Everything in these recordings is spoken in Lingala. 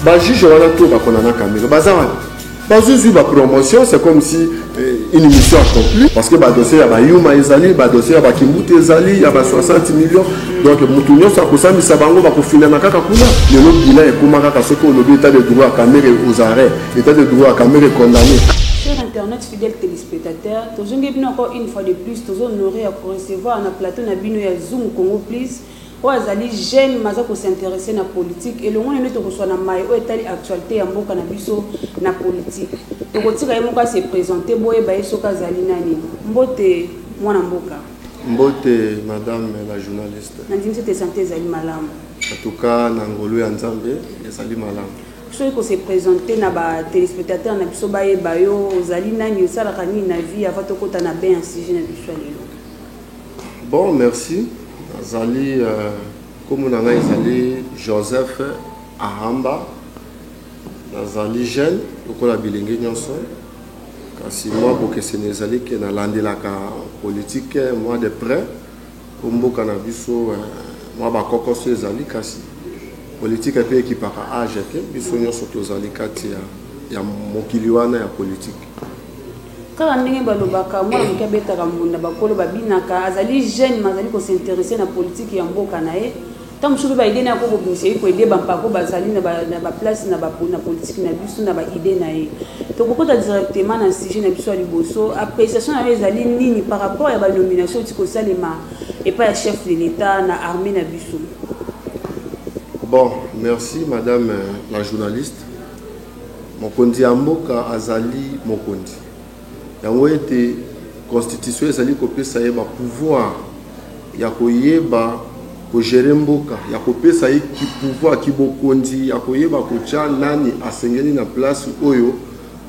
ba juge wana to ba kona na caméra bazama bazuzu ba promotion c'est comme si une mission accomplie parce que ba dossier ya ba yuma ezali ba dossier ya ba kimbuti ezali ya ba 60 millions donc mutunyo sa kosambisa bango ba kofina na kaka kuna lelo bilan ekoma kaka soko lobi état de droit à caméra aux arrêts état de droit à caméra condamné. Sur internet, fidèles téléspectateurs, toujours encore une fois de plus, toujours honoré à recevoir un plateau na bino ya Zoom Congo Plus. Ou azali jeune maza ko s'intéresser na politique et le monde ne te reçoit na mai o etali actualité ya mboka na biso na politique. Donc otika yemo ka se présenter boye ba yeso ka zali nani. Mbote mwana mboka. Mbote madame la journaliste. Nandimi te santé zali malamu. En tout cas na ngolo ya Nzambe ezali malamu. Soki ko se présenter na ba téléspectateurs na biso ba yeba yo zali nani osala kani na vie avant to kota na ben sujet na biso lelo. Bon, merci. Zali, comme on a dit, Joseph Ahamba, Zali jeune, donc la bilingue nyonso. Kasi moi pour que ce n'est zali que na landela ka politique moi de près, pour mboka na biso moi ba kokoso zali kasi politique pe qui par âge ke biso nyonso to zali kati ya mokili wana ya politique. Kaka ndenge balobaka mwana moke abetaka mbunda bakolo babinaka azali jeune mazali ko s'intéresser na politique ya mboka na ye tant mosusu ba idée na ko bobimisa ko idée bampako bazali na ba place na politique na biso na ba idée na ye to kokota directement na sujet na biso ya liboso appréciation na ezali nini par rapport à ba nomination tiko salema et pas ya chef de l'état na armée na biso. Bon, merci madame la journaliste. Mokondi ya mboka azali mokondi. Yango ete constitution ezali kopesa ye ba pouvoir ya koyeba ko gérer mboka ya kopesa ye ki pouvoir ki bokondi ya koyeba ko tia nani asengeli na place oyo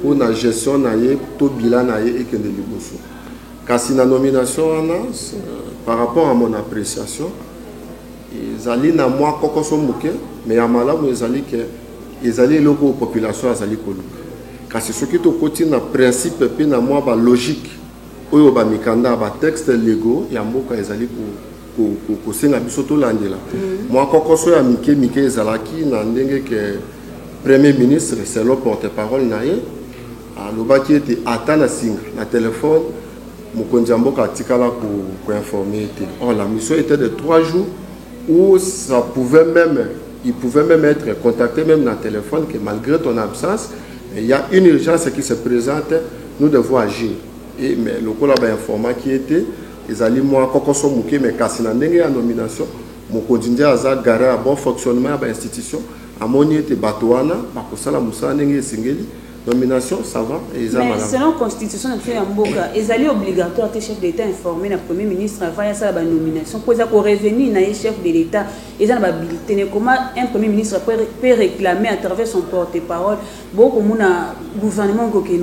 pour na gestion na ye to bilan na ye ekende liboso. Kasi na nomination wana par rapport à mon appréciation ezali na moi kokoso muke mais ya malamu ezali ke ezali loko population azali koluka. Kasi soki to koti na principe pe na moi ba logique oyo ba mikanda ba texte légaux ya mboka ezali ko senga biso to landela moi kokoso ya mike ezalaki na ndenge ke premier ministre c'est le porte-parole na ye alobaki ete ata na singa na téléphone mokonzi ya mboka atikala ko informer ete la mission était de 3 jours où ça pouvait même il pouvait même être contacté même dans le téléphone que malgré ton absence il y a une urgence qui se présente, nous devons agir. Et mais le collab informant qui était, ils allaient moi kokoso muke mais kasina ndenge ya nomination, mon continue à ça garé à bon fonctionnement de l'institution, à mon était batoana, bakosala musa ndenge singeli. Nomination, ça va. Et mais selon la constitution de Mboka, ils allaient obligatoire que le chef d'État informé le Premier ministre avant la nomination. Pour ça, revenir dans le chef de l'État, ils ont habilité. Comment un Premier ministre peut réclamer à travers son porte-parole beaucoup de gouvernement qui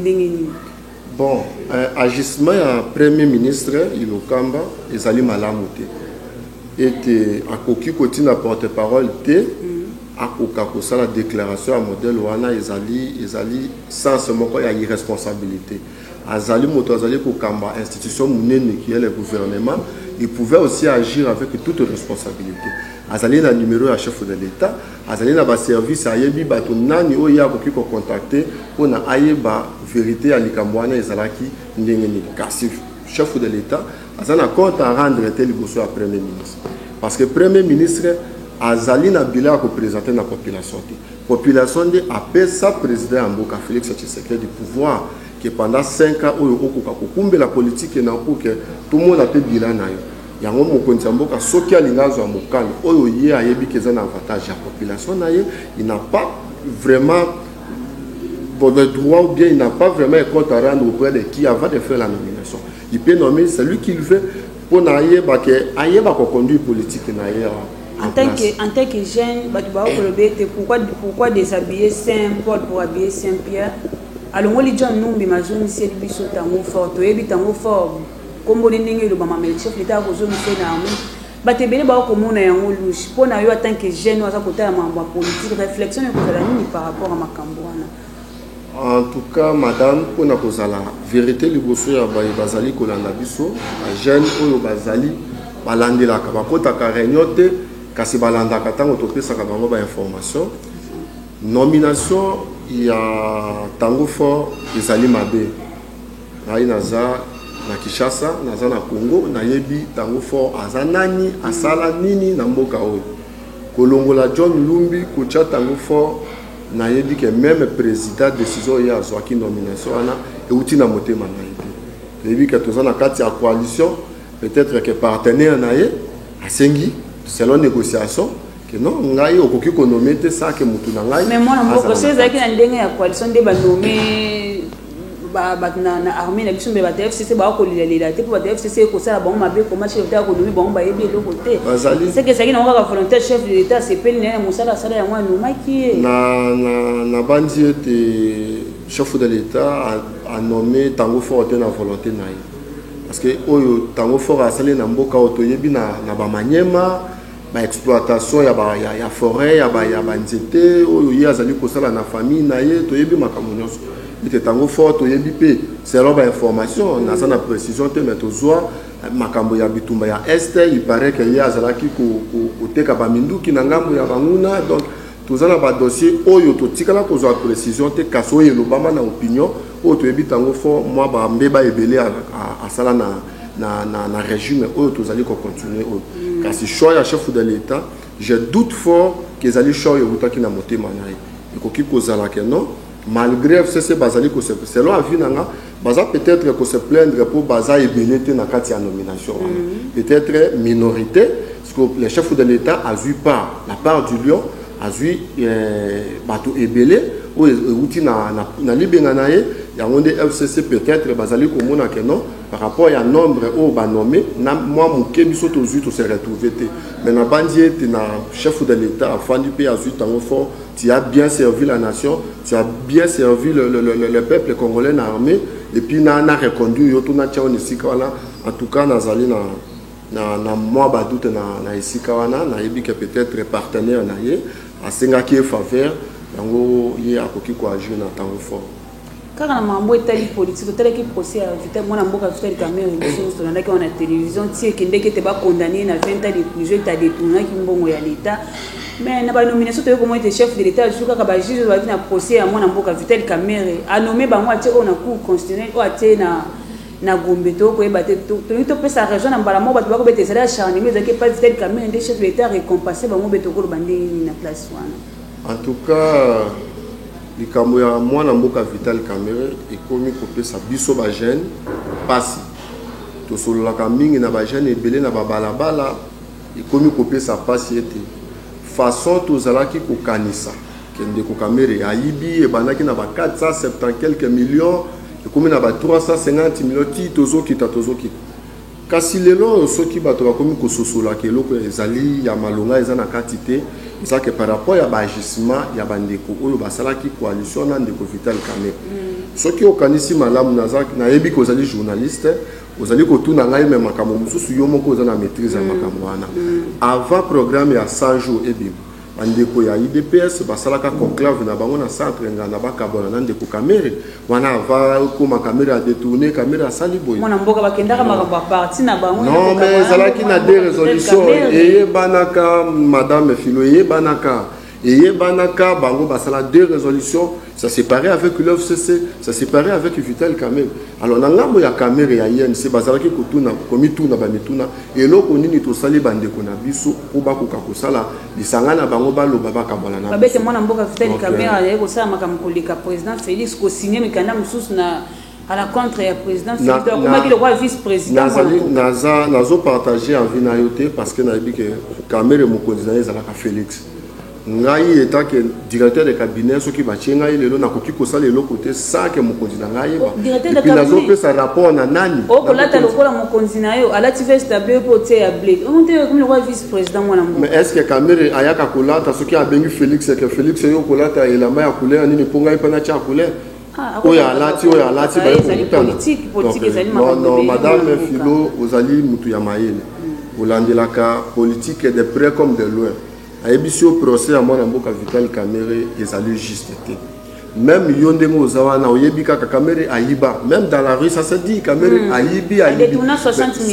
bon, agissement du Premier ministre, il Kamba, ils allaient malamuté. Et à Koki Koti na porte-parole, à la déclaration à modèle wana ezali sans ce mot il y a irresponsabilité azali moto azali ko kamba institution munene qui est le gouvernement il pouvait aussi agir avec toute responsabilité azali na numéro ya chef de l'état azali na ba service ayebi bato nani oya ko kiko contacter pour na ayeba vérité ya likambo wana ezalaki ndenge ni kasi chef de l'état azana compte à rendre tel liboso à premier ministre parce que premier ministre azali na bilan ko présenter na population la population de appelle ça président Mboka Félix Tshisekedi du pouvoir que pendant 5 ans oyo okoka kokumbe la politique na pour que tout le monde a bilan na yo yango mokonzi Mboka soki alingazo ya mokano oyo ye ayebi keza na avantage ya population na ye il n'a pas vraiment le droit ou bien il n'a pas vraiment un compte à rendre auprès de qui avant de faire la nomination il peut nommer celui qu'il veut pour na yeba que ayeba ko conduire politique na ye. En tant que jeune, pourquoi déshabiller Saint-Paul pour habiller Saint-Pierre? Alors, on dit que nous avons fait des choses fortes, fort. Comme on dit que le chef de l'État a besoin de faire des choses. Pour nous, en tant que jeune, nous avons une politique, réflexion par rapport à ma cambouana. En tout cas, madame, pour nous, la vérité, le bosso ya bazali kolanda biso, jeune oyo bazali balandela ka bakota ka réunion te kasi balanda katango topesa ka bango ba information nomination ya tango fort ezali mabe ngai naza na Kinshasa naza na Congo nayebi tango fort aza nani asala nini na mboka oyo kolongola John Lumbi kocha tango fort nayebi que même président décision ya azwaki nomination wana euti na motema na ye nayebi que toza na kati ya coalition peut-être que partenaire na ye asengi selon négociation que non ngai okoki ko nommer te ça que mutu na ngai mais moi na mboko c'est ça qui na ndenge ya coalition de ba nommer ba na armée na biso mbe ba FCC ba ko lilela te pour ba FCC ko sala bon mabe ko match ta ko nommer bon ba yebi le côté c'est que ça qui na ka volontaire chef de l'état c'est peine na musala sala ya mwa no maki na bandi te chef de l'état a nommé tango fort na volonté na ye parce que oyo tango fort asali na mboka oto yebi na ba manyema ba exploitation ya forêt ya ba nzete oyo ye azali ko sala na famille na ye to yebi makambo nyonso ite tango fort to yebi pe selon ba information na sana précision te mais tozwa makambo ya bitumba ya este il paraît que ye azalaki ko teka ba minduki na ngambo ya banguna donc tozana ba dossier oyo to tikala ko zwa précision te kaso ye lobama na opinion oyo to yebi tango fort moi ba mbeba ebele a sala na régime oyo tozali ko continuer oyo kasi choix ya chef de l'état je doute fort que ezali choix yo butaki na motema na ye ekoki kozala que non malgré FCC bazali ko se selon avis nanga baza peut-être ko se plaindre pour baza ebele te na kati ya nomination peut-être minorité parce que le chef de l'état a vu par la part du lion a vu bato ebele ou outi na libenga na ye ya ngonde FCC peut-être bazali ko mona que non par rapport à nombre au ba nommé na moi muke biso to zu to se retrouver te mais na bandie te na chef de l'état afandi pe azu tango fort tu as bien servi la nation tu as bien servi le peuple congolais na armée et puis na reconduit yo to na tchao ni sikala en tout cas nazali na moi ba doute na isika wana na yebi que peut-être partenaire na ye asenga ki faveur yango ye akoki ko agir na tango fort kaka na mambo etali politique totalaki procès ya Vital mwana mboka Vital Kamerhe biso tolandaki wana télévision tie kendeke te ba condamné na 20 ans de prison ta détournaki mbongo ya l'état mais na ba nomination toyo comment était chef de l'état jusqu'à ka ba juge ba na procès ya mwana mboka Vital Kamerhe a nommé ba moi tie on a cour constitutionnel o atie na Gombe to ko eba te to pesa région na mbala mo ba ba ko bete sala charné mais que pas Vital Kamerhe des chef de l'état récompensé ba mo beto ko bandi na place wana en tout cas likambo ya mwana mboka Vital Kamerhe ekomi kopesa biso ba jeune pasi to sololaka mingi na ba jeune ebele na ba balabala ekomi kopesa pasi ete façon tozalaki kokanisa kende ko Kamerhe ayibi ebandaki na ba 470 quelques millions ekomi na ba 350 millions ti tozokita kasi lelo soki bato bakomi kososola ke eloko ezali ya malonga eza na kati te ça que par rapport à l'agissement il y a bandeko oyo basalaki coalition na ndeko Vital Kamerhe soki okanisi malamu na yebi ko zali journaliste ozali ko tuna ngai me makambo mususu yo moko ozana maîtrise ya makambo wana avant programme ya 100 jours ebim bandeko ya IDPS basalaka conclave na bango na centre ngana bakabona na ndeko Kamerhe wana ava ko Kamerhe a détourné Kamerhe asali boy mwana mboka bakendaka makambo parti na bango non mais zalaki na des résolutions et banaka madame Filo et banaka bango basala deux résolutions ça séparé avec l'FCC ça séparé avec Vital Kamerhe alors na ngambo ya Kamerhe ya INC bazalaki kotuna komituna bamituna eloko nini to sali bandeko na biso ko bakoka kosala bisangana bango baloba bakabala na babete mwana mboka Vital Kamerhe ya kosala makambo kolika président Félix ko signer mikanda mususu na à la contre ya président Félix comment qu'il roi vice-président nazo partager en vinayote parce que na yebi que Kamerhe mokonzi na ezalaka Félix ngai état que directeur de cabinet soki bachenga lelo na koki kosala lelo côté ça que mokonzi na ngai ba et puis nazo pesa rapport na nani o kolata lokola mokonzi na yo alati veste tabé pour tie ya blé on te comme le roi vice-président mwana mboka mais est-ce que Kamerhe ayaka kolata soki abengi Félix que Félix yo kolata elamba ya couleur nini ponga ipana cha couleur oya alati ba politique ezali non madame Filo ozali mutu ya mayele olandelaka politique de près comme de loin ayebi si au procès à mwana mboka Vital Kamerhe ezali juste te même yondeng ozawana oyebi kaka caméra ayiba même dans la rue ça se dit caméra ayibi détourna 60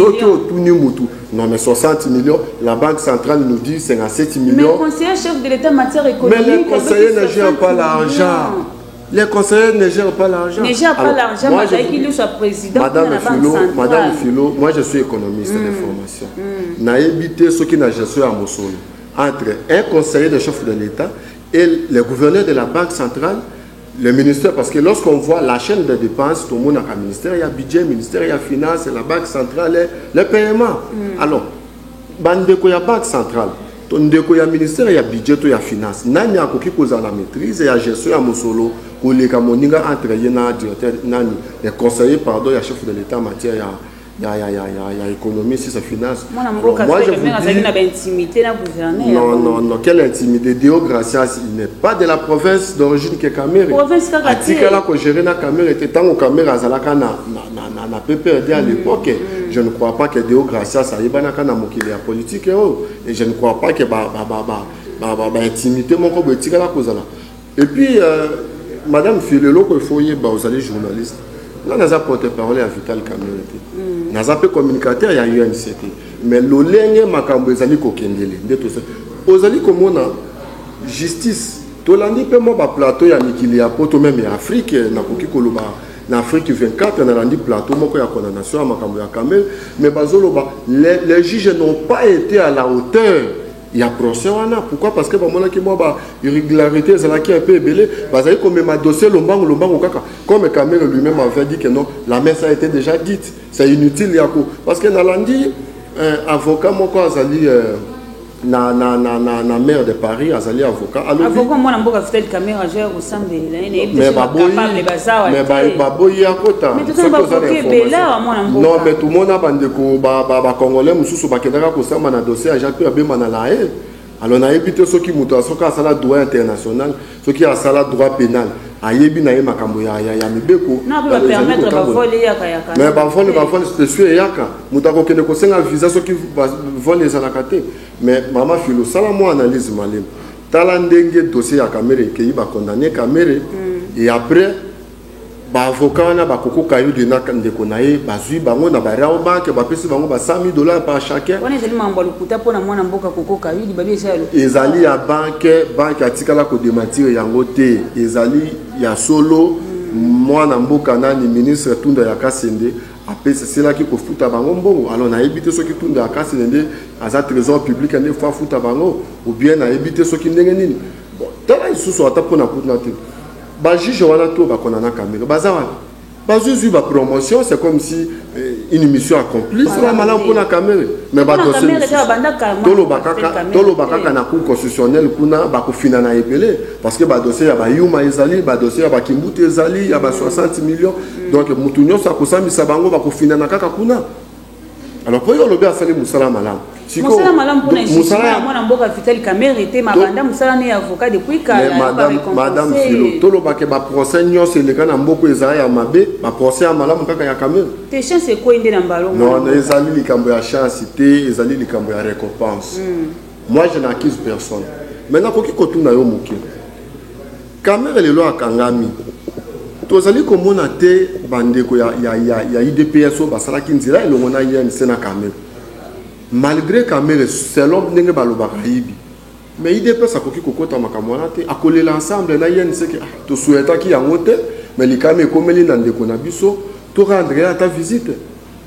millions. Non mais 60 millions la banque centrale nous dit 57 millions. Mais le conseiller chef de l'état matière économique, mais les conseillers ne gèrent pas l'argent. Les conseillers ne gèrent pas l'argent. Ne gèrent pas l'argent, madame soit président. Madame Philo, moi je suis économiste de formation. N'a évité ce qui n'a gestion à Mossolo. Entre un conseiller de chef de l'État et le gouverneur de la banque centrale, le ministère, parce que lorsqu'on voit la chaîne de dépenses, tout le monde a un ministère, il y a budget, ministère, il y a finance, la banque centrale, le paiement. Alors, il y a banque centrale. Il y a ministère, il y a budget, il y a finance. Il y a la maîtrise, il y a gestion à Mossolo. Pour les Camoninga entre les conseillers, pardon, il y a chef de l'État en matière, il y a économie, si c'est finance. Moi, je vous dis... Non, quelle intimité? Deo Gracias, il n'est pas de la province d'origine que Caméra. Province Atikala que gérer la caméra était tant au caméra Zalaka na PPRD à l'époque. Je ne crois pas que Deo Gracias a ébanaka na mokili la politique et je ne crois pas que intimité mon ko etikala kozala. Et puis Madame Filelo, il faut y aller journaliste. Là, nous avons porté-parole à Vital Cameroun. Nous avons communicateur, il y a eu UNCT. Mais le lien, makambo ezali kokendele. Ozali comme on a justice. Tolandi pe mo ba plateau ya mikili ya poto même en Afrique na koki koloba na Afrique 24 na landi plateau moko ya condamnation ya makambo ya Cameroun. Mais bazoloba les juges n'ont pas été à la hauteur. Il y a procès. Pourquoi? Parce que irrégularité, c'est là qui est un peu ébélé. Comme ma dossier, comme Cameroun lui-même avait dit que non, la messe a été déjà dite. C'est inutile. Parce que Nalandi, avocat, mon corps, na maire de Paris, azali avocat. Avocat, moi, je suis caméra au sein de mais baboyi à côté. Mais tout le monde non, mais tout le monde a bandeko, Congolais, Moussou, Bakendaka, Kosama, na dossier, Jacques Abé, Manalae. Alors, on a évité ceux qui moutent, ceux qui ont un droit international, ceux qui ont un droit pénal. Ayebi na yema kambo ya mibeko na peut permettre ba voler yaka mais ba voler c'est sûr yaka mutako kende ko senga visa ceux qui voler za nakate mais mama Philo sala mo analyse malem tala ndenge dossier ya Cameroun ke ba condamné Cameroun et après ba avocat na ba koko kayu de na ndeko na ye bazui bango na ba rao banque ba pesi bango ba $100 par chacun on ezali mambo lokuta pona mwana mboka koko kayu di babi esalo ezali ya banque atikala ko démentir yango te ezali ya solo mwana mboka nani ministre Tunda ya Kasende apesa c'est qui ko futa bango mbongo alors na éviter ceux qui Tunda ya Kasende aza trésor public ande fa futa bango ou bien na éviter ceux qui ndenge nini bon tala isusu ata pona kutna te ba juge wana to ba konana Cameroun bazawa bazuzu ba promotion c'est comme si une mission accomplie c'est la malin pour la Cameroun mais ba dossier tolo bakaka na cour constitutionnelle kuna ba ko fina na epelé parce que ba dossier ya ba yuma ezali ba dossier ya ba kimbuti ezali ya ba 60 millions donc mutunyo sa ko sambisa bango ba ko fina na kaka kuna alors pour yo lobi asali musala malam musala malam pour musala mwana mboka Vital Cameroun était mabanda musala ne avocat depuis kala madame Philo tolo ba ke ba procès nyonso le kana mboko ezali ya mabe ba procès ya malam kaka ya Cameroun te chance ko inde na mbalo non ezali likambo ya chance te ezali likambo ya récompense moi je n'accuse personne maintenant koki kotuna yo moki Cameroun le lo akangami tozali komona te bandeko ya IDPS basala kinzira elongo na INC na Cameroun malgré Cameroun selon ndenge balobaka yibi mais IDPS akoki kokota makambo wana te akolela ensemble na INC ke to souhaitaki yango te mais likame ekomeli na ndeko na biso to rendre ata visite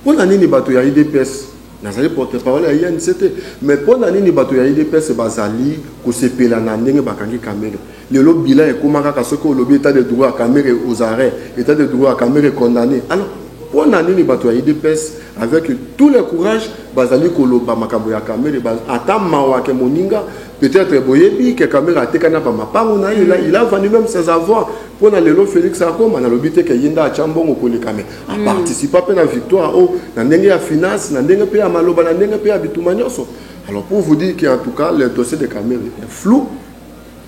pona nini bato ya IDPS nazali porte-parole ya INC te mais pona nini bato ya IDPS bazali kosepela na ndenge bakangi Cameroun lelo bilan ekomaka ka soko lobi état de droit à Cameroun aux arrêts état de droit à Cameroun condamné alors on a nini bato ya IDPS avec tout le courage bazali koloba makambo ya Cameroun ata mawa ke moninga peut-être boyebi que Cameroun a tekana ba mapango na il a vendu même ses avoirs pour na lelo Félix Akoma na lobité ke yinda chambongo ko le Cameroun a participé à la victoire na ndenge ya finance na ndenge pe ya maloba na ndenge pe ya bitumanyoso alors pour vous dire qu'en tout cas le dossier de Cameroun est flou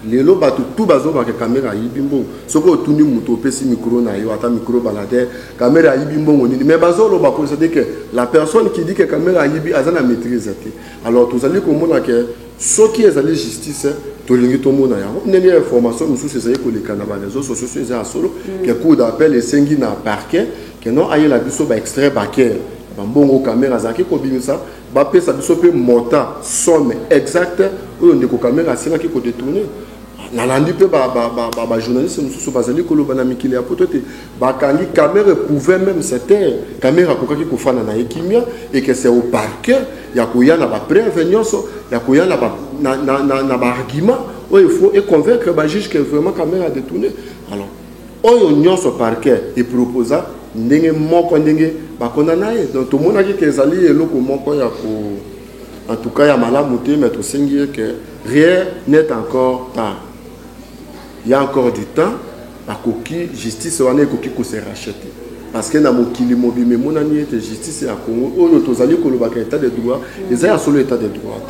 lelo bato tout bazo ba caméra yibimbo soko otuni muto pesi micro na yo ata micro balade caméra yibimbo ngoni mais bazo lo ba ko c'est que la personne qui dit que caméra yibi azana maîtrise te alors tous allez komona que ce qui est la justice tolingi tomona yango ndenge information mosusu ezali koleka na bareseau sociaux eza ya solo ke cour d'appel esengi na parquet ke non ayela biso baextrait bancaire bambongo caméra azalaki kobimisa bapesa biso mpe montant somme exacte oyo ndeko caméra asilaki kodetourne nalandi mpe bajournaliste mosusu bazali koloba na mikili ya poto te bakangi caméra pouvait même se taire caméra akokaki kofana na ekimia et que c'est au parquet ya koya na bapreuve nyonso ya koya na baargument oyo il faut et convaincre bajuge que vraiment caméra a détourné alors oyo nyonso parquet eproposa ndenge moko ndenge bakondana ye donc tomonaki ke ezali eloko moko ya ko en tout cas ya malamu te mais tosengi que rien n'est encore tard. Il y a encore du temps, la coquille, justice, on est coquille qui se rachète. Parce que dans mon kili mobile, mais mon ami était justice à Congo, où nous allons que le état de droit, ils ont solo état de droit.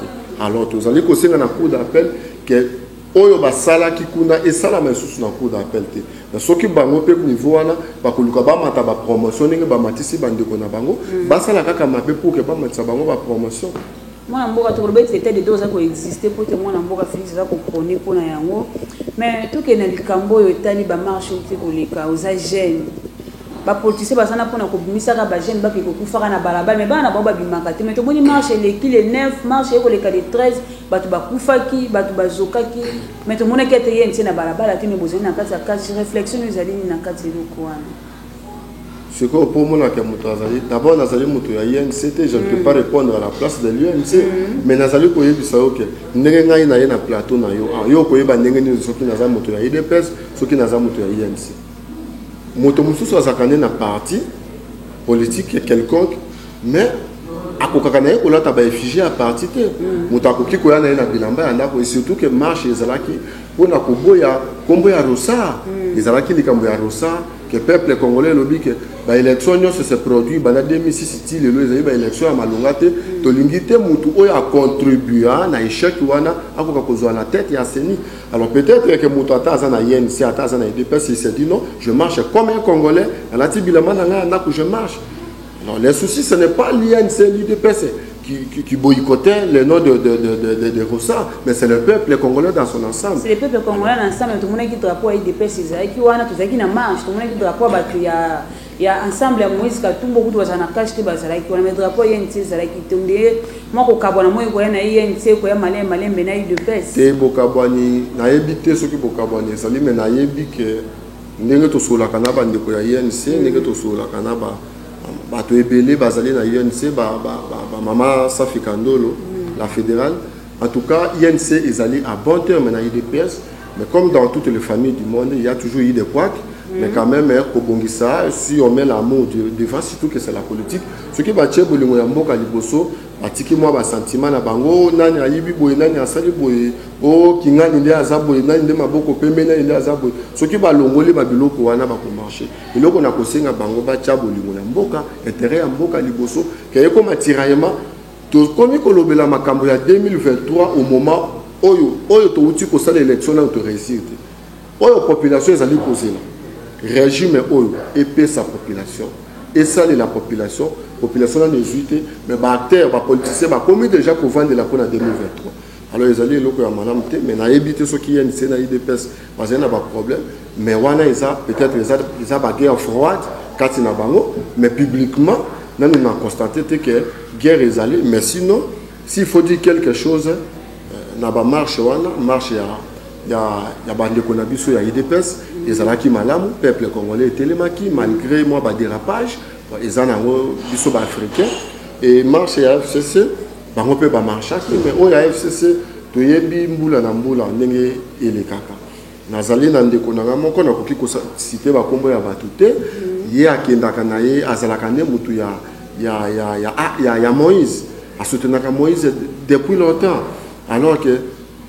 Alors, nous allons que c'est dans la cour d'appel que oyo basala ki kuna et ça la même chose dans la cour d'appel. Mais ce qui bango pe niveau là, ba koluka ba mata ba promotion ninge ba matisi bande ko na bango, basala kaka mabe pour que ba matisa bango ba promotion. Moi mboka to robet c'était des doses ko exister pour te moi mboka Félix za ko prôner pour na yango mais tout que na likambo yo etali ba marche uti ko leka aux agents ba politiciens ba sana pona ko bimisa ka ba jeune ba ki ko kufaka na balaba mais ba na ba bimaka te mais to boni marche le ki le 9 marche ko leka le 13 ba to ba kufaki ba to ba zokaki mais to mona kete yenti na balaba te mais bozeni na kati ya kati réflexion nous allons na kati loko wana. Ce que pour moi, d'abord, Nazali Moutou à INC, je ne peux pas répondre à la place de l'INC, mais Nazali Koye Bissau, Nenga na un plateau, yo Koye Banengen, ce qui n'a pas Moutou à IDPS, ce qui n'a pas Moutou à INC. Moutou Moussou soit zakane na parti politique quelconque, mais à Kokakanae, on l'a effigie à parti. Moutou à Koki Koya na Bilamba, et surtout que marche les Zalaki, pour la Koboya, Komboya Rossa, les Zalaki, les Kamboya Rossa, que le peuple congolais lobby que l'élection se produit dans 2006 style l'élection à Malongate to lingité mutu oyo a contribué à l'échec wana akoka kozwa la tête ya seni alors peut-être que mutu ataza na INC ataza na IDPS il s'est dit non je marche comme un congolais la tibilama na que je marche alors les soucis ce n'est pas l'INC l'IDPS qui boycottait le nom de Rossa, mais c'est le peuple congolais dans son ensemble. C'est le peuple congolais dans son ensemble, tout le monde qui drapeau à IDPS, qui wana tout ça qui na marche, tout le monde qui drapeau il y a ensemble à Moïse qui tout beaucoup de gens na cache qui bazala qui wana drapeau INC zala qui tombe moi ko kabona moi ko na INC ko ya malé mena IDPS. Te bokabwani na ebité ce qui bokabwani sali mais na yebi que ndenge to sola kana ba ndeko ya INC ndenge to sola kana ba bato ebele bazali na INC maman Safi Kandolo la fédérale en tout cas INC est allé à bon terme na IDPS mais comme dans toutes les familles du monde il y a toujours eu des couacs mais quand même Kobongisa si on met l'amour devant surtout que c'est la politique ce qui va tirer bolingo ya mboka liboso atiki moi ba sentiment na bango nani ayibi boye nani asali boye o kingani nde azaboye nani nde maboko pembe nani nde azaboye ce qui va longoli ba biloko wana ba ko marcher biloko na kosenga bango ba tia bolingo na mboka intérêt ya mboka liboso ke ko matiraillement to komi kolobela makambo ya 2023 au moment oyo to uti ko sala élection na to réussir oyo population ezali kozela régime oyo épée sa population et ça la population n'a pas mais les acteurs, les politiciens, ils ont déjà pour vendre la peau en 2023. Alors ils allaient à madame T, mais ils ont évité ce qui est na IDPS, parce qu'il y a pas de problème. Mais peut-être ils ont une guerre froide, quand ils ont mais publiquement, nous avons constaté que la guerre est allée. Mais sinon, s'il faut dire quelque chose, il y a une marche, il y a des conabis, il y a IDPS, ils ont qui malamu, le peuple congolais est télémaki, malgré moi, dérapage. Ils ont des africains et marche à FCC, on peut pas marcher, mais au FCC, tu y es bimboula namboula, n'engé et les caca. Nazali nande konanga moko na koki ko cité ba kombo ya batute, ye akenda kanaye azalakane mutu ya Moïse, a soutenaka Moïse depuis longtemps, alors que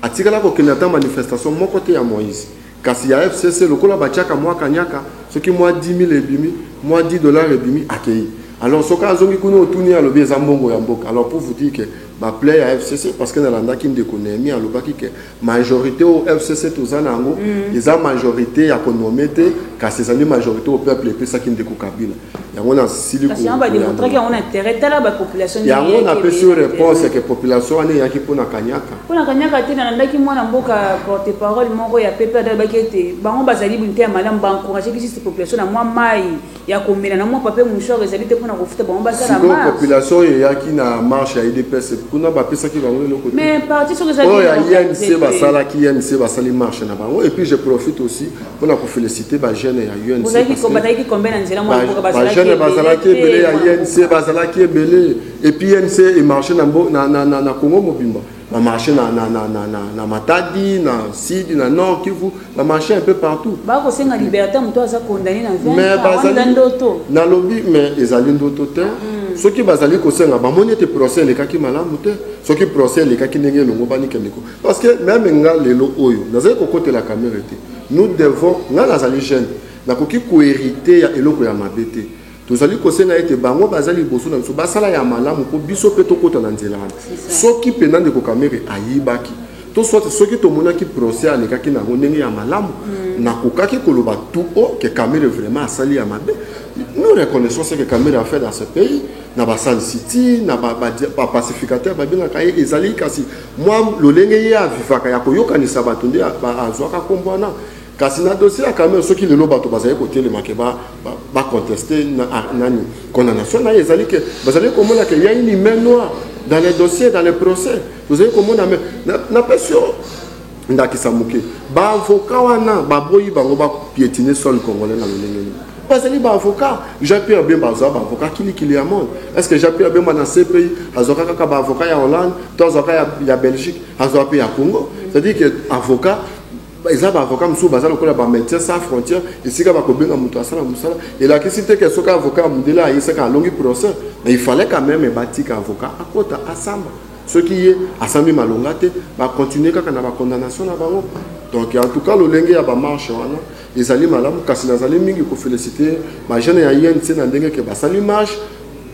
atikala ko kenata manifestation mon côté ya Moïse. Kasi ya FCC lokola bachaka moi kanyaka, ce qui moi 10 000 ebimi, moi $10 ebimi accueilli. alors ce cas zongi kuno otuni à lobi ezambongo ya mboka. Alors pour vous dire que ba play à FCC parce que dans la qui d'économie à lobaki que majorité au FCC tozana ngo eza majorité ya konomete ka ces années majorité au peuple et ça qui ndeko Kabila yango na sili ko parce qu'on va démontrer qu'on a intérêt à la population yango na peso réponse que population ane yaki pona kanyaka tena ndaki mwana mboka porte parole moko ya pepe da bakete bango bazali bunte ya malam ba encourager que cette population na moi mai ya komela na moi pape mouchor ezali te pona kofuta bango basala marche population yaki na marche ya IDPS kuna ba pesa ki bango le côté mais parti sur les oh ya INC basala ki INC basali marche na bango et puis je profite aussi pour la féliciter ba jeune ya UNC vous avez qui combien na nzela mwana mboka basala bazala ki ebele ya INC bazala ki ebele et puis INC et marché na Congo mobimba va marcher na Matadi, na Sidi, na Nord, Kivu, va marcher un peu partout. Bah, c'est une liberté, on doit condamner dans 20 mais dans lobby, mais ils allaient d'autres terres. Ceux qui basali ko senga ba monete procès les cas qui malamu te. Ceux qui procès les cas qui n'engé longo bani kendeko. Parce que même nga lelo oyo, nazali ko côté la caméra te. Nous devons nga nazali jeune, na ko ki ko hériter ya eloko ya mabete. Tozali kosenga ete bango bazali boso na biso basala ya malamu po biso pe tokota na nzela soki pena ndeko kamere ayibaki to soit soki tomonaki procès alekaki na ndenge ya malamu na kokaki koloba tout o que kamere vraiment asali ya mabe. Nous reconnaissons ce que Kamere a fait dans ce pays na ba San City na ba pacificateur ba bina kaye ezali kasi moi lolenge ya vivaka ya koyokanisa bato nde azwaka kombwana. Kasi na dossier quand même ceux qui le lobato bazaye côté le makeba ba contester nani condamnation na ezali que bazali komona que il y a une main noire dans les dossiers dans les procès vous avez komona na pression ndaki samuke ba avocat wana ba boyi bango ba piétiner sol congolais na lolenge bazali ba avocat Jean-Pierre Bemba ba avocat kili amon est-ce que Jean-Pierre Bemba na CPI azoka kaka ba avocat ya Hollande to azoka ya Belgique azoka ya Congo c'est-à-dire que avocat ils ont avocat monsieur bazalo kola ba médecin sans frontières ici ka ba kobenga mutu asala musala et la question était que ce avocat mudela il s'est longi procès mais il fallait quand même bâtir avocat à côté assemble ce qui est assemblée malongate va continuer quand on a ba condamnation na bango donc en tout cas le lenge ya ba marche wana ils allaient malamu kasi nazali mingi ko féliciter ma jeune ya INC na ndenge ke ba sali marche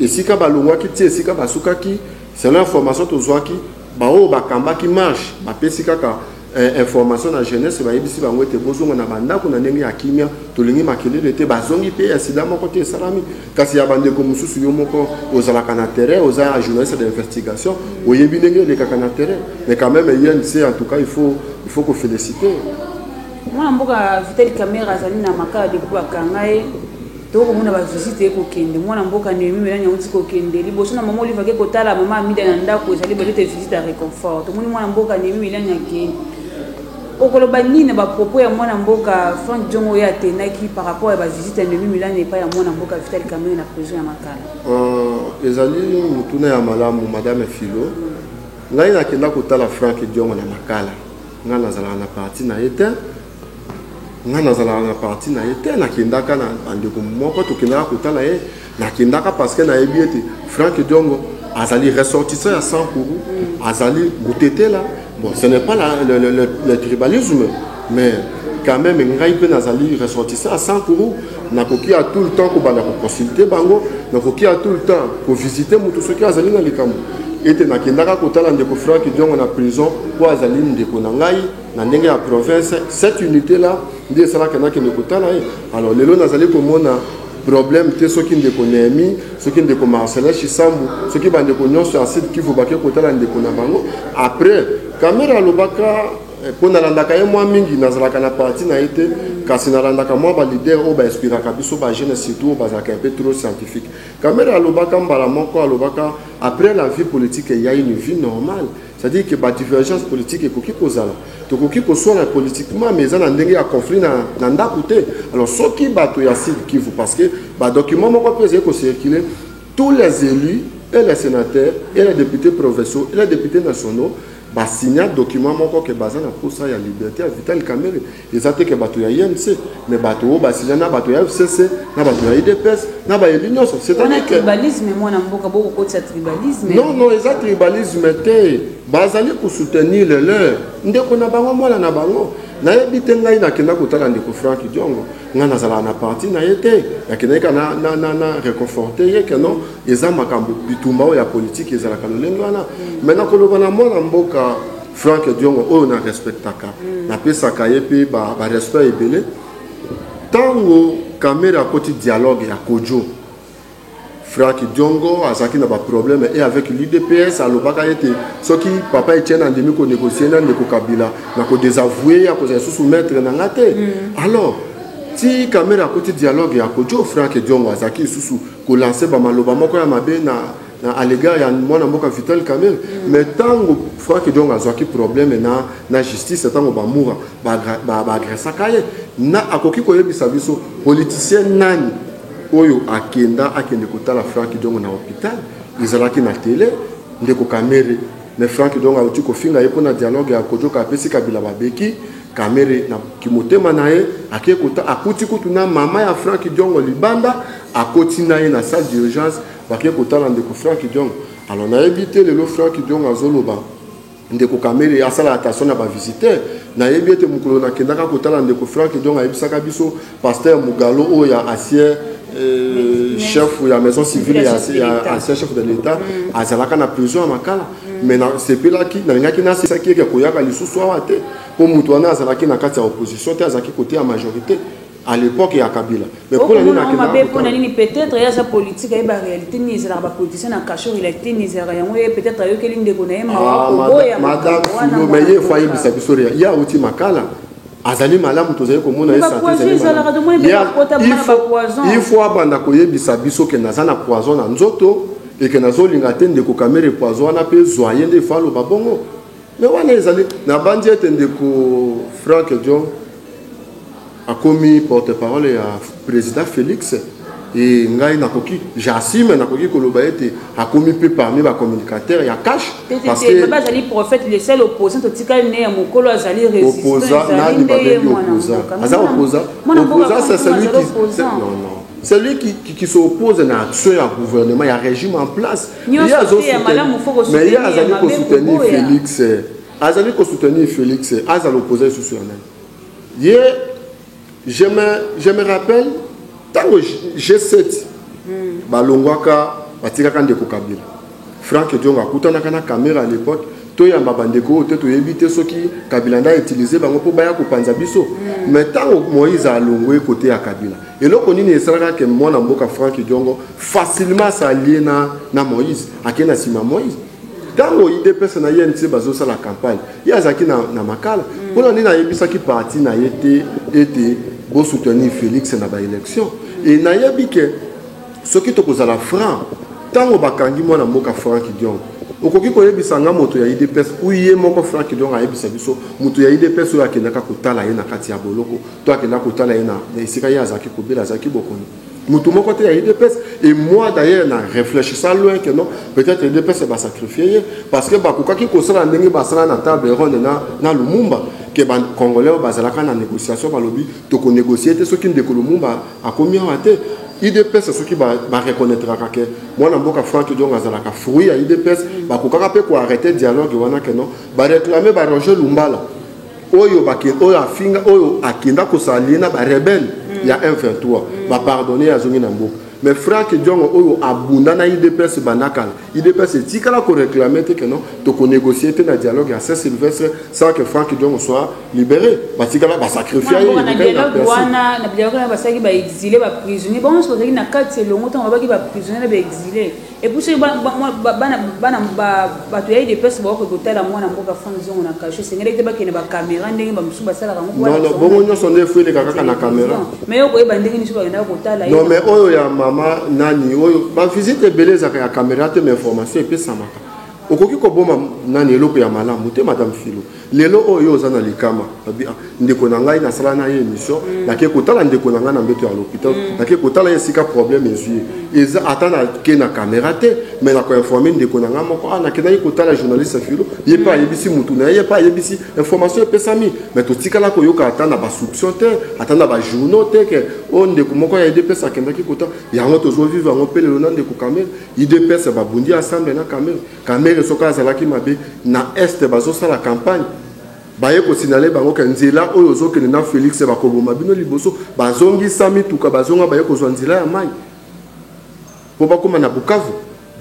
ici ka ba longwaki ti ici ka ba sukaki c'est l'information to zwaki ba o ba kamba ki marche ba pesi kaka information na jeunesse ba yebisi bango ete bozonga na bandako na ndenge ya kimia tolingi makelele ete bazongi pe accident moko te salami kasi ya bandeko mususu yo moko ozalaka na terrain oza journaliste d'investigation oyebi ndenge le kaka na terrain mais quand même INC en tout cas il faut que féliciter moi mboka Vital Kamera zali na makala de kwa kangae toko muna ba visite ko kende mwana mboka ni mimi nanya uti ko kende liboso na mama oliva ke kotala mama amida na ndako ezali ba te visite à réconfort to mwana mboka ni mimi nanya ke okoloba nini ba propos ya mwana mboka Frank Diongo ya tenaki par rapport à ba visite de mimi nanya pa ya mwana mboka Vital Kamera na prison ya makala ezali mutuna ya malamu madame Philo ngai na kenda kotala Frank Diongo na makala ngana zala na parti na ete ngana zala na parti na ete na kindaka na andeko moko to kindaka kotala ye na kindaka parce que na ebiete Frank Diongo azali ressortissant à 100 kourou azali goutete là bon ce n'est pas le tribalisme mais quand même ngai pe nazali ressortissant à 100 kourou na koki a tout le temps ko bana ko consulter bango na koki a tout le temps ko visiter mutu soki azali na likambo ete na kindaka kotala ndeko Frank Diongo na prison po azali ndeko na ngai na ndenge ya province cette unité là ndé sala kana ke kotala alors lelo nazali komona problème te soki ndeko Nehemi soki ndeko Marcelin Chisambu soki bandeko nyonso ya site Kivu bake kotala ndeko na bango après Kamera lobaka pona landaka ye mwa mingi nazalaka na parti na ete kasi na landaka mwa ba leader o ba inspiraka biso ba jeune surtout bazaka un peu trop scientifique Kamera lobaka mbala moko alobaka après la vie politique il y a une vie normale c'est-à-dire que la divergence politique est koki kozala to koki kosola politiquement mais ça na ndenge ya conflit na ndako te alors soki bato ya Sud Kivu parce que ba document moko pese ko circuler tous les élus et les sénateurs et les députés provinciaux et les députés nationaux ba signer document moko ke bazana pour ça ya liberté à Vital Kamere ezate ke bato ya INC mais bato ba signer na bato ya FCC na bato ya IDPS na ba union c'est-à-dire que tribalisme mwana mboka boko kotsa tribalisme non ezate tribalisme te bazali pour soutenir le leur ndeko na bango mwana na bango nayebite ngai nakenda kotala ndeko Frank Diongo nga nazala na parti na yete yakendaka na réconforter ye que non eza makambo bitumba ya politique ezalaka lolenge wana maintenant koloba na mwana mboka Frank Diongo oyo na respectaka na pesaka ye pe ba respect ebele tango caméra côté dialogue ya Kojo Frank Diongo azaki na ba problème et avec l'UDPS alobaka ete soki papa Etienne andemi ko négocier na ndeko Kabila na ko désavouer ya ko soumettre na ngate alors ti caméra côté dialogue ya Kojo Frank Diongo azaki susu ko lancer ba maloba moko ya mabe na à l'égard ya mwana mboka Vital Kamerhe mais tango Frank Diongo azaki problème na justice tango ba moura ba agressa kaye na akoki ko yebisa biso politicien nani oyo akende kotala Frank Diongo na hôpital izalaki na télé ndeko Kamerhe ne Frank Diongo auti kofinga ye pona dialogue ya Kojo kapesi Kabila babeki Kamerhe na kimotema na ye akekota akuti kutu na mama ya Frank Diongo libanda akoti na ye na salle d'urgence bakekotala ndeko Frank Diongo alors na ebité lelo Frank Diongo azoloba ndeko Kamerhe asala attention na ba visiteur na yebite mukolo na kendaka kotala ndeko Frank Diongo ayebisaka biso pasteur Mugalo oyo ya ancien chef ya maison civile ya ancien chef de l'état azalaka na prison à Makala mais na sepelaki na ngaki na saki ke koyaka lisusu awate po mutu wana azalaki na kati ya opposition te azaki côté ya majorité à l'époque ya Kabila mais pour la nini peut-être il y a sa politique et ba réalité ni c'est la politicien na cachot il a été nizera yango peut-être ayo ke linde ko na yema madame Filo mais il faut yebisa biso il y a outi Makala azali malamu tozali komona il faut abanda koyebisa biso ke naza na poison na nzoto et que nazolinga te ndeko Kamerhe poison wana pe zoye nde falo babongo mais wana ezali na bandi ete ndeko Frank Diongo akomi porte-parole ya président Félix et ngai nakoki j'assume nakoki koloba ete akomi pe parmi ba communicateurs ya cash parce que baba azali prophète le seul opposant totika ne ya mokolo azali résistant opposant nani babeli opposant c'est celui qui non celui qui s'oppose à l'action du gouvernement, il y a un régime en place. Mais il y a azali ko soutenir Félix, azali ko soutenir Félix, azali opposé sur ce je me rappelle tango G7 balongwaka batikaka ndeko Kabila Frank Diongo akutanaka na caméra à l'époque toyamba bandeko te toyebite soki Kabila nda utiliser bango po baya kopanza biso mais tango Moïse alongwe côté ya Kabila eloko nini esalaka ke mwana mboka Frank Diongo facilement s'allier na Moïse akena sima Moïse tango IDPS na yenti bazo la campagne yazaki na Makala pona nini na yebisaki parti na yete ete bo soutenir Félix na ba élection et na yebike soki to kozala franc tango bakangi mwana mboka Frank Diongo okoki koyebisa nga moto ya IDPS uye moko Frank Diongo ayebisa biso moto ya IDPS oyo akendaka kotala ye na kati ya boloko to akendaka kotala ye na esika ye azaki kobela azaki bokoni moto moko te ya IDPS et moi d'ailleurs na réfléchissant loin que non peut-être IDPS va sacrifier parce que bakokaki kosala ndenge basala na table ronde na Lumumba que ban congolais bazalaka na négociation balobi to ko négocier te soki ndeko Lumumba akomi awate IDPS ce qui va reconnaître que moi na mboka Frank Diongo azalaka fruit ya IDPS bakokaka pe ko arrêter dialogue wana que non ba réclamer ba Roger Lumbala oyo afinga oyo akenda ko salina ba rebelle ya M23 ba pardonner azongi na mboka mais Frank Diongo oyo abunda na IDPS banakala IDPS etikala ko réclamer que non to ko négocier te na dialogue à Saint-Sylvestre sans que Frank Diongo soit libéré batikala ba sacrifier na dialogue wana na dialogue na basaki ba exilé ba prisonnier bon so que na kati longo temps ba ki ba prisonnier ba exilé et pour ce bana to ya IDPS ba ko kotala mwana mboka Frank Diongo na caché sengele te ba kene ba caméra ndenge ba musu basala ka ngoko non bongo nyoso nde fuile kaka na caméra mais yo ko ba ndenge ni so ba na kotala non mais oyo ya mama nani oyo ba visite beleza ya caméra te mais information et puis ça maka okoki ko boma nani eloko ya malamu te madame Filo lelo oyo ozana likama ndeko na ngai na sala na ye émission na ke kotala ndeko na ngai na mbeto ya l'hôpital na ke kotala esika problème ezui eza atana ke na caméra te mais na ko informer ndeko na ngai moko na ke na kotala journaliste Filo ye pa yebisi mutu na ye pa yebisi information pesami mais to tikala ko yoka atana ba soupçon te atana ba journaux te ke on ndeko moko ya IDPS akenda ki kota yango tozo vivre ngo pele lona ndeko Kamerhe IDPS ba bundi ensemble na Kamerhe soka azalaki mabe na est bazo sala campagne baye ko signaler bango ka nzela oyo zo ke na Félix ba ko boma bino liboso bazongi sami tuka bazonga baye ko zwanzila ya mai po ba koma na Bukavu.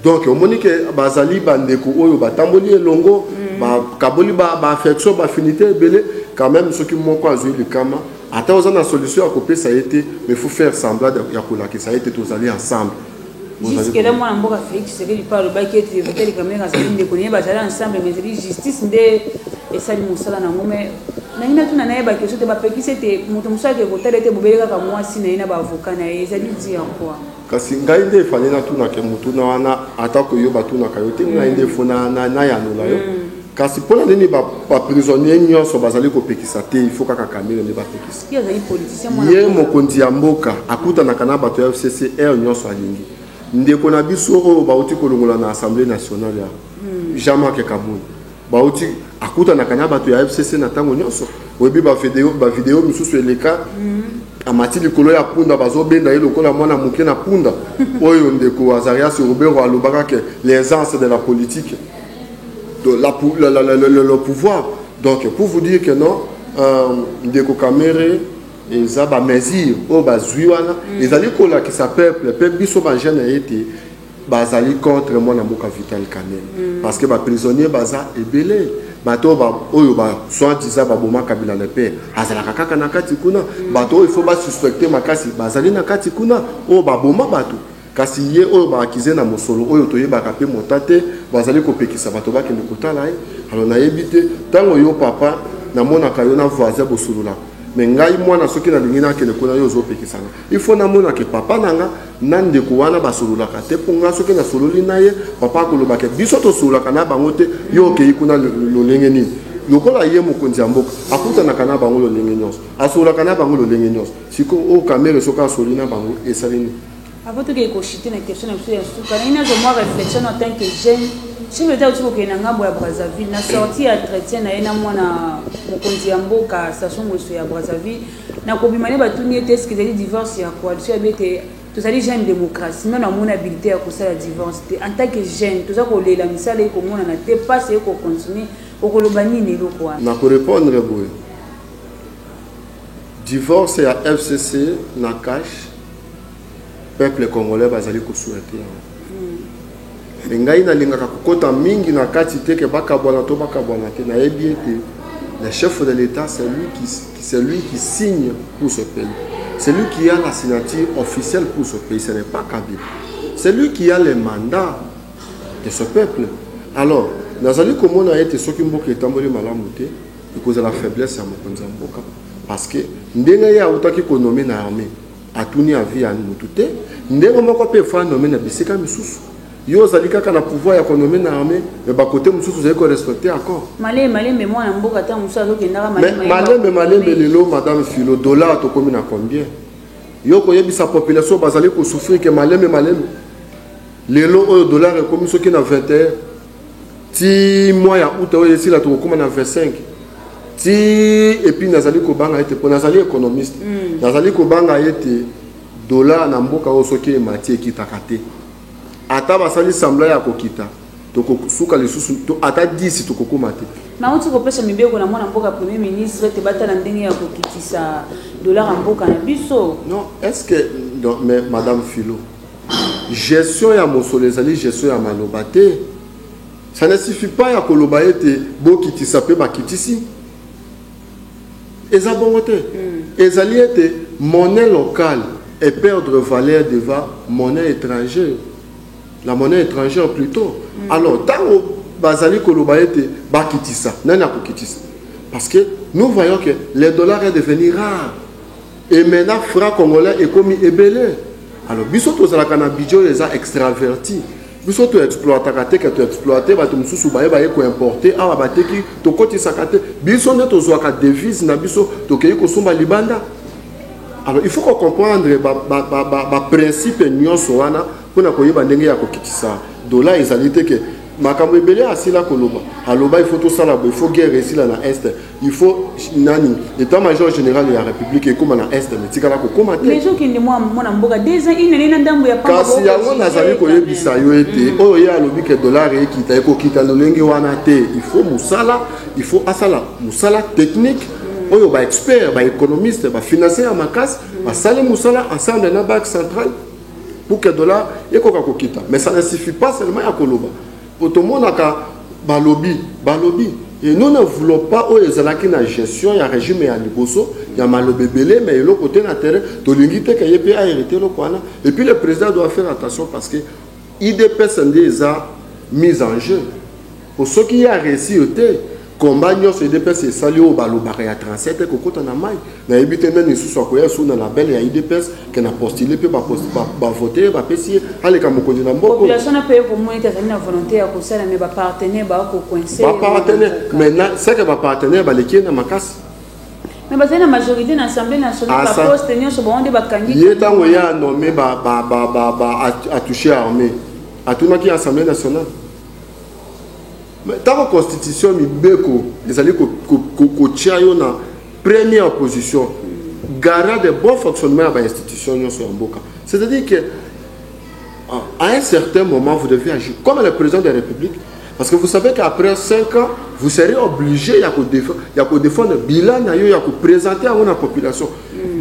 Donc on monique bazali bandeko oyo batamboli elongo ba kaboli ba affection ba affinité belé quand même ce qui moko azui le kama ata oza na solution à couper ça a été mais faut faire semblant ya kola que ça a été tous aller ensemble. Jusque là moi na mboka Félix c'est que il parle ba qui est voté les caméras ça inde ko ba jala ensemble mais c'est justice ndé et ça li musala na ngome na ina tuna na ba question te ba peki c'était mutu musala ke voter était bobeleka ka mwasi na ina ba avocat na et ça dit dire quoi. Kasi ngai nde fale na tuna ke mutu na wana atako yo batuna kayote ngai nde fona na ya no la yo kasi pona nini ba prisonnier nyonso bazali ko pekisa te il faut kaka kamera ne ba pekisa qui azali politicien moi ye mokonzi ya mboka akuta na kana bato ya FCC nyonso alingi ndeko na biso o bauti kolongola na Assemblée nationale ya Jean-Marc Kabund bauti akuta na kana bato ya FCC na tango nyonso webi ba video misusu eleka amati likolo ya punda bazobenda ye lokola mwana muke na punda oyo ndeko Azarias Robert alobaka que l'aisance de la politique de le pouvoir. Donc pour vous dire que non ndeko Kamere eza ba mesure o bazui wana ezali kola qui s'appelle le peuple biso ba jeune été bazali contre moi na mboka Vital Kamerhe parce que ba prisonnier baza ebele bato ba oyo ba soit disant ba boma Kabila le père azala kaka na kati kuna bato il faut ba suspecter makasi bazali na kati kuna o ba boma bato kasi ye oyo ba akize na mosolo oyo toyeba ka pe motate bazali ko pekisa bato ba kende kotala alors na yebite tango yo papa na mona kayo na voisin bosolola mais ngai mwana soki na lingina kende kuna yo zo pekisana il faut na mona ke papa nanga nande ko wana basolola ka te ponga soki na sololi na ye papa ko lobaka biso to solola kana bango te yo ke ikuna lolenge nini yokola ye mokonzi ya mboka akuta na kana bango lolenge nyonso asolola kana bango lolenge nyonso siko o Kamere soka solina bango esalini. Avant tout que je une question sur moi réflexion en tant que jeune, je me dis que na ngambo ya Brazzaville na sorti ya entretien na ena mwana mokonzi ya mboka station moso ya Brazzaville na kobimane batuni ete ce que les divorce ya coalition bete tous ali jeune démocratie mais na mon habilité ya kosala divorce en tant que jeune tout ça ko lela misala ko mona na te passer ko continuer ko koloba nini loko wana na ko répondre boye divorce ya FCC na cash peuple congolais bazali ko souhaiter mais ngai na lingaka kokota mingi na kati te ke bakabwana to bakabwana te na yebi ete le chef de l'État c'est lui qui signe pour ce pays, c'est lui qui a la signature officielle pour ce pays, ce n'est pas Kabila, c'est lui qui a le mandat de ce peuple. Alors nazali komona ete soki mboka etamboli malamu te cause de la faiblesse ya mokonzi mboka parce que ndenge ya utaki ko nommer na armée atuni avi ya mutu te ndenge moko pe fa nommer na bisika misusu yo zali kaka na pouvoir ya konommer na armée mais ba côté misusu zali ko respecter encore malé mais moi na mboka ta musu azokendaka malé lelo madame Philo dollar to komi na combien yo ko yebisa population bazali ko souffrir que malé lelo oyo dollar e komi soki na 21 ti mois ya août oyo esila to koma na 25 ti et puis nazali ko banga ete po nazali économiste nazali ko banga ete dollar na mboka oyo soki emati ekitaka te ata basali sembla ya kokita toko suka lisusu to ata 10 toko komate na uti ko pesa mibeko na mwana mboka premier ministre te batala ndenge ya kokitisa dollar en mboka na biso non est-ce que non, mais madame Philo gestion ya mosolo ezali gestion ya maloba te ça ne suffit pas ya koloba ete bokitisa pe bakitisi eza bongo te ezali ete monnaie locale et perdre valeur devant monnaie étrangère. La monnaie étrangère plutôt. Alors, tant que bazali koloba ete bakitisa, nani akokitisa. Parce que nous voyons que les dollars est devenu rare. Et maintenant, franc congolais est comme ebele. Alors, biso to zala kana budget les a extraverti. Biso to exploiter kate que to exploiter ba to mususu ba ko importer awa bateki to kotisa kate. Biso ne to zwa ka devise na biso to kei ko sumba libanda. Alors, il faut qu'on comprendre ba principe nyonso wana pour na koyeba ndenge ya kokitisa dollar ezalité que makambo ebele asila koloba aloba il faut tout ça là il faut guerre ici là na est il faut nani état-major général de la république et comme na est mais tikala ko koma te les gens qui ne moi mona mboka déjà il na ndambo ya pamba kasi yango nazali koyebisa yo ete oyo ya alobi ke dollar ekita ekokita lolenge wana te il faut musala il faut asala musala technique oyo ba expert ba économiste ba financier ya makasi ba sale musala ensemble na banque centrale pour que dollar ekoka kokita mais ça ne suffit pas seulement à koloba pour tout le monde balobi et nous ne voulons pas aux ezalaki na gestion ya régime ya liboso ya malobe belé mais le côté na terrain to lingite ka yepé a hérité le kwana et puis le président doit faire attention parce que IDPS ndeza mise en jeu pour ceux qui a réussi combat nyonso IDPS esali o balobaka ya 37 kokota na mai na ebite nani susu akoya su na label ya IDPS ke na postuler pe ba voter ba pesi aleka mokonzi na mboko population na paye pour moi était na volonté ya kosala mais ba partenaire ba ko coincer ba partenaire maintenant c'est que ba partenaire ba leki na makasi mais ba na majorité na assemblée nationale ba poste nyonso ba onde ba candidat yetango ya nommé ba a touché armée a tout qui assemblée nationale. Mais dans la constitution, les alliés qui na première position, garant de bon fonctionnement de l'institution. C'est-à-dire qu'à un certain moment, vous devez agir comme le président de la République. Parce que vous savez qu'après 5 ans, vous serez obligé de défendre le bilan, de présenter à la population.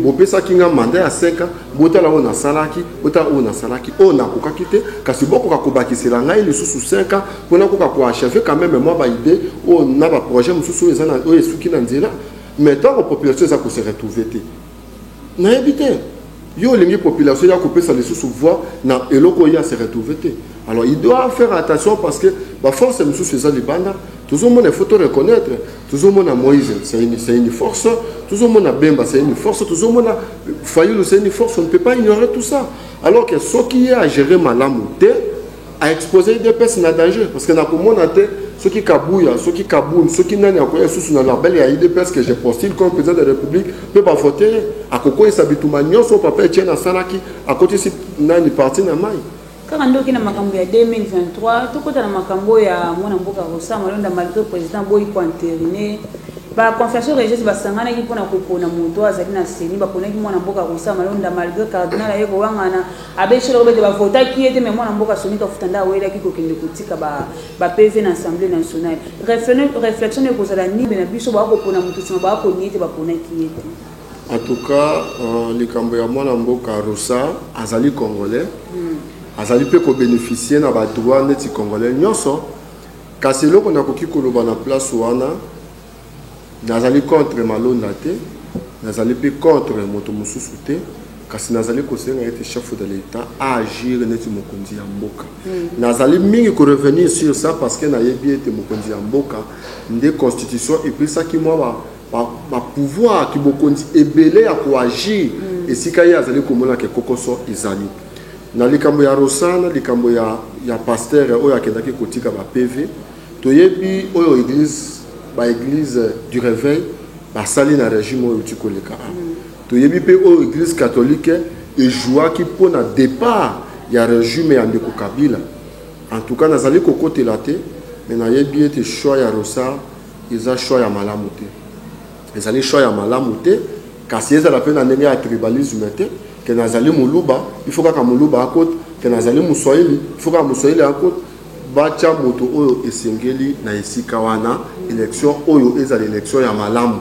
Vous avez un mandat à 5 ans, vous avez un salaki, vous avez un salaki, vous avez un quitté, parce que vous avez un sous 5 ans, vous avez achevé quand même moi idée, on a un projet, mais tant que la population va se retrouver. Vous avez habité. Yo les population ya couper ça les sous-voix na eloko ya se retrouver. Alors il doit faire attention parce que la force est sous ces libanda toujours mon il faut reconnaître toujours mon Moïse c'est une force toujours mon Bemba c'est une force toujours mon Fayulu c'est une force on ne peut pas ignorer tout ça alors que ce qui est à gérer malamuté à exposer des personnes à danger parce que na communauté ceux qui kabouya ceux qui kaboun ceux qui n'ont pas sous na label il y a des personnes que je postule comme président de la République peut pas voter à koko isabituma nyonso papa tient na salaki à côté si nani parti na mai quand on doit makambo ya 2023 tout côté na makambo ya mwana mboka Rosa malonda malgré président boy ko entériné ba confiance registre basangana ki pona kopona moto azali na seni ba pona ki mwana mboka Rosa malonda malgré cardinal ayeko wangana abeshelo bete ba vota ki ete mais mwana mboka sonika futanda wela ki kokende kutika ba PV na assemblée nationale réflexion ne kozala ni bena biso ba kopona moto sima ba ko niete ba pona ki ete. En tout cas les kambo ya mwana mboka Rosa azali congolais azali pe ko bénéficier na ba droit neti congolais nyonso kasi loko na koki koloba na place wana nazali contre malonda te nazali pe contre moto mususu te kasi nazali kosenga ete chef de l'état a agir neti mokonzi ya mboka nazali mingi ko revenir sur ça parce que na yebi ete mokonzi ya mboka nde constitution et puis ça qui moi ba pouvoir ki mokonzi ebele ya ko agir et sika ya azali komona ke kokoso izali na likambo ya Rosana likambo ya pasteur oyo akendaki kotika ba PV toyebi oyo église du réveil ba sali na régime oyo tikoleka toyebi pe oyo église catholique et joie qui pona départ ya régime ya ndeko Kabila en tout cas nazali kokotela te mais na yebi ete choix ya Rosa eza choix ya malamu te ezali choix ya malamu te kasi ezala pe na ndenge ya tribalisme te que nazali muluba il faut que muluba akote que nazali muswahili il faut que muswahili akote bacha moto oyo esengeli na esika wana élection oyo ezali élection ya malamu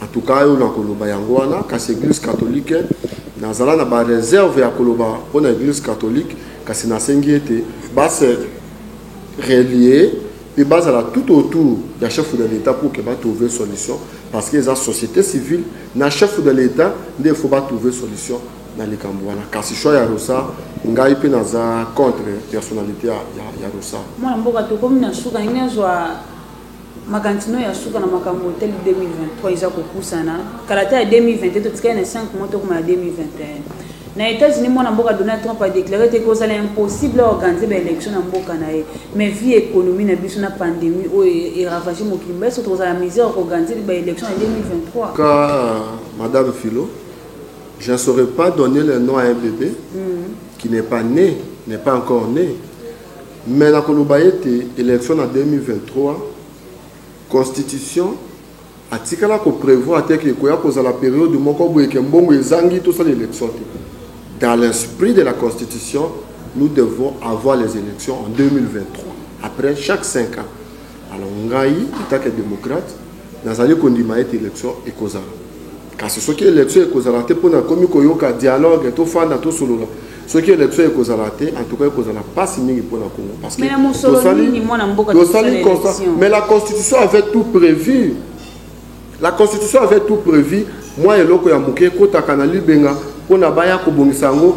en tout cas oyo na koloba yango wana kasi église catholique nazala na ba réserve ya koloba pour na église catholique kasi nasengi ete base relier et bazala tout autour du chef de l'État pour que va trouver solution parce que la société civile na chef de l'État il faut pas trouver solution dans les Cambouana kasi choix ya Rosa ngai pe naza contre personnalité ya Rosa moi mboka to comme na suka ngezwa makantino ya suka na makambo tel 2023 iza kokusana kalata ya 2022 to tsika na 5 mois to kuma 2021 na États-Unis mwana mboka Donald Trump a déclaré que c'est impossible d'organiser une élection en mboka na ye mais vie économie na biso na pandémie o et ravagé mokimba surtout la misère organiser une élection en 2023 madame Philo je ne saurais pas donner le nom à un bébé qui n'est pas né n'est pas encore né mais la koloba été élection en 2023 constitution atikala ko prévoir que koya koza la période de moko boye ke mbongo ezangi tout ça l'élection. Dans l'esprit de la constitution, nous devons avoir les élections en 2023 après chaque 5 ans. Alors ngai état que démocrate dans ali kondima été élection et kozala. Car c'est ce qui est l'élection et kozala te pona komi koyoka dialogue to fanda to solola. Ce qui est l'élection et kozala te en tout cas kozala pas si mingi pona Congo parce que mais la constitution avait tout prévu. La constitution avait tout prévu. Moi et loko ya muke kota kanali benga pona baya ko bongisango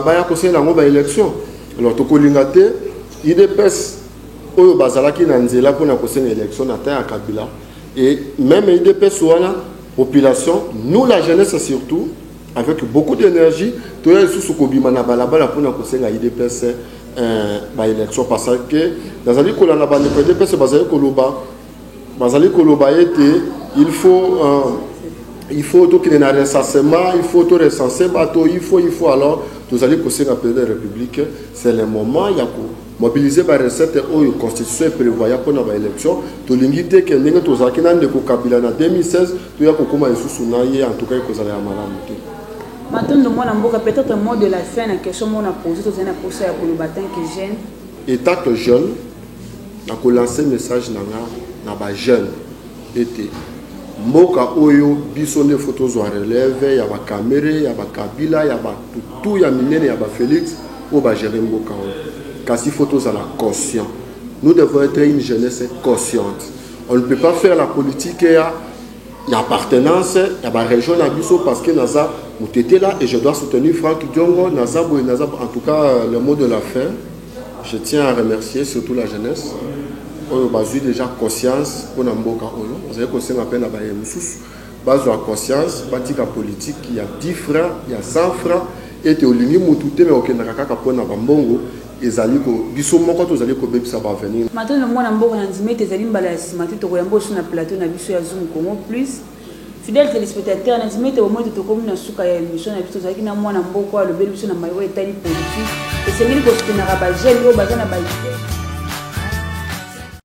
baya ko sela ngo ba élection. Alors to kolingate IDPS oyo bazalaki na nzela pona ko sela élection na ta ya Kabila et même IDPS wana population, nous la jeunesse surtout avec beaucoup d'énergie, to ya sous kobima na balabala pona ko sela IDPS ba élection parce que dans ali ko la na ba IDPS bazali koloba été il faut tout qu'il y ait un recensement, il faut tout recenser, il faut alors, tous allez pousser la présidence de la République, c'est le moment, il y a mobiliser les recettes et la constitution prévoyant pour l'élection, tout l'ingité que nous avons tous de Kabila en 2016, tout y a comment ils sont en tout cas que vous allez à maintenant, peut-être un mot de la fin, la question qu'on a posée, tout ça, pour ça, pour le bâton qui gêne. État que jeune, on a lancé un message dans les jeunes. Moka oyo biso ne photos wa relève ya ba caméra ya ba Kabila ya ba tout ya minene ya ba Félix o ba gérer mboka kasi photos à la conscient. Nous devons être une jeunesse consciente. On ne peut pas faire la politique ya appartenance ya ba région na biso parce que naza mutete là et je dois soutenir Franck Diongo naza en tout cas le mot de la fin. Je tiens à remercier surtout la jeunesse. On a déjà conscience pour Namboka Oyo. Vous avez conscience à peine à Baye Moussous. Base de la conscience, pratique politique, il y a 10 francs, il y a 100 francs. Et tu as ligné Moutouté, mais aucun nakaka pour Nabambongo. Et Zaliko, Bissommo, quand vous allez couper, ça va venir. Maintenant, moi, Namboka, on dit que tu as dit que tu as plateau, na biso ya Zoom Congo plus. Fidèle téléspectateur, on dit que au moins tu as comme une souka ya émission, na biso zaki na moi Namboka, le bel biso na mayo etali politique. Et c'est lui qui se tenera ba jeune, ba jeune ba